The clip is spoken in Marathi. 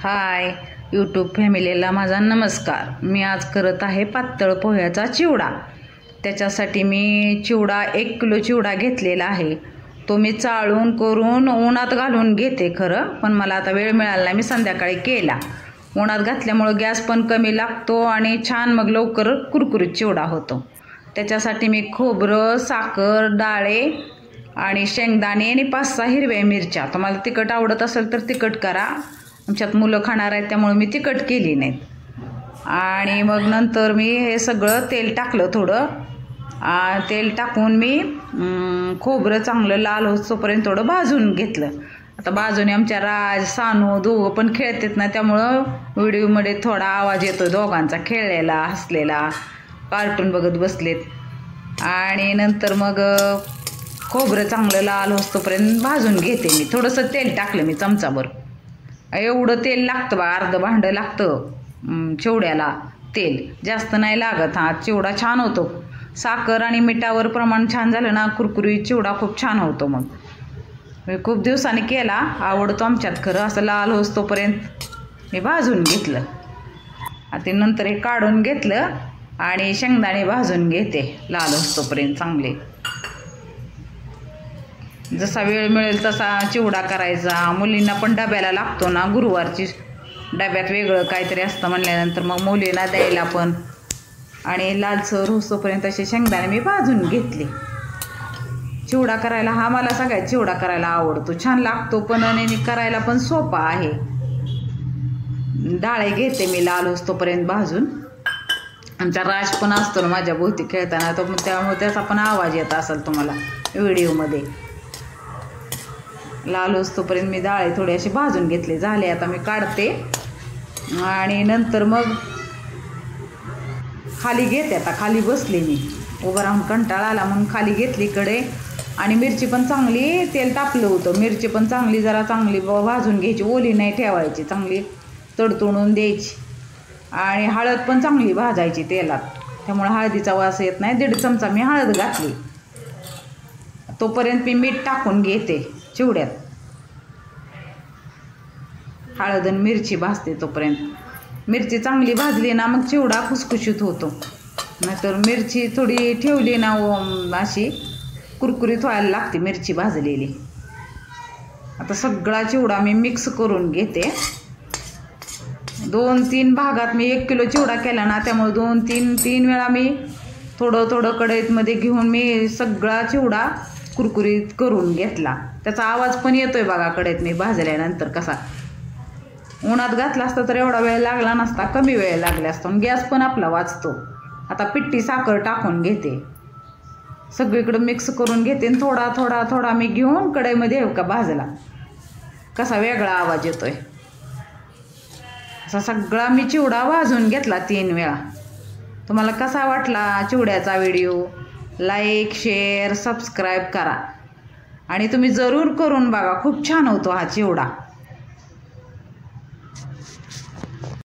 हाय यूट्यूब फॅमिलीला माझा नमस्कार। मी आज करत आहे पातळ पोह्याचा चिवडा। त्याच्यासाठी मी चिवडा 1 किलो चिवडा घेतलेला आहे। तो मी चाळून करून उन्हात घालून घेते खरं, पण मला आता वेळ मिळाला नाही, मी संध्याकाळी केला। उन्हात घातल्यामुळे गॅस पण कमी लागतो आणि छान मग लवकर कुरकुरीत चिवडा होतो। त्याच्यासाठी मी खोबरं, साखर, डाळे आणि शेंगदाणे आणि 5-6 हिरव्या मिरच्या, तुम्हाला तिखट आवडत असेल तर तिखट करा। आमच्यात मुलं खाणार आहेत त्यामुळे मी तिखट केली नाहीत। आणि मग नंतर मी हे सगळं तेल टाकलं थोडं, तेल टाकून मी खोबरं चांगलं लाल होईपर्यंत थोडं भाजून घेतलं। आता बाजूने आमच्या राज सानू दोघं पण खेळतात ना, त्यामुळं व्हिडिओमध्ये थोडा आवाज येतो दोघांचा, खेळलेला हसलेला, कार्टून बघत बसलेत। आणि नंतर मग खोबरं चांगलं लाल होईपर्यंत भाजून घेते मी। थोडंसं तेल टाकलं मी चमचाभर, एवढं तेल लागतं बा, अर्ध भांडं लागतं चिवड्याला तेल, जास्त नाही लागत। हा चिवडा छान होतो, साखर आणि मिठावर प्रमाण छान झालं ना कुरकुरीत चिवडा खूप छान होतो। मग मी खूप दिवसांनी केला, आवडतो आमच्यात खरं। असं लाल होईपर्यंत मी भाजून घेतलं। आता नंतर हे काढून घेतलं आणि शेंगदाणे भाजून घेते लाल होईपर्यंत चांगले। जसा वेळ मिळेल तसा चिवडा करायचा। मुलींना पण डब्याला लागतो ना, गुरुवारची डब्यात वेगळं काहीतरी असतं म्हणल्यानंतर मग मुलींना द्यायला पण। आणि लालसर होईपर्यंत असे शेंगदाणे मी भाजून घेतले। चिवडा करायला हा मला सगळ्यात चिवडा करायला आवडतो, छान लागतो पण आणि करायला पण सोपा आहे। डाळे घेते मी लाल होईपर्यंत भाजून। आमचा राज पण असतो ना माझ्या भोवती खेळताना, तो त्यामुळे त्याचा पण आवाज येत असेल तुम्हाला व्हिडिओमध्ये। लाल होईपर्यंत मी डाळे थोडे असे भाजून घेतले, झाले आता मी काढते। आणि नंतर मग खाली घेते, आता खाली बसले मी, उभं राहून कंटाळा आला म्हणून खाली घेतली कडे। आणि मिरची पण चांगली, तेल तापलं होतं, मिरची पण चांगली जरा चांगली भाजून घ्यायची, ओली नाही ठेवायची, चांगली तडतडून द्यायची। आणि हळद पण चांगली भाजायची तेलात, त्यामुळे हळदीचा वास येत नाही। 1.5 चमचा मी हळद घातली, तोपर्यंत मी मीठ टाकून घेते चिवड्यात। हळद आणि मिरची भाजते तोपर्यंत। मिरची चांगली भाजली ना मग चिवडा खुसखुशीत होतो, नाहीतर मिरची थोडी ठेवली ना अशी कुरकुरीत व्हायला लागते मिरची भाजलेली। आता सगळा चिवडा मी मिक्स करून घेते। 2-3 भागात मी 1 किलो चिवडा केला ना, त्यामुळे 2-3 वेळा मी थोडं थोडं कढईमध्ये घेऊन मी सगळा चिवडा कुरकुरीत करून घेतला। त्याचा आवाज पण येतोय बघा कढईत मी भाजल्यानंतर कसा। उन्हात घातला असता तर एवढा वेळ लागला नसता, कमी वेळ लागला असता, गॅस पण आपला वाचतो। आता पिठी साखर टाकून घेते, सगळीकडे मिक्स करून घेते। थोडा थोडा थोडा मी घेऊन कढईमध्ये का भाजला, कसा वेगळा आवाज येतोय। असा सगळा मी चिवडा भाजून घेतला 3 वेळा। तुम्हाला कसा वाटला चिवड्याचा व्हिडिओ? लाईक, शेअर, सबस्क्राईब करा आणि तुम्ही जरूर करून बघा, खूप छान होतो हा चिवडा।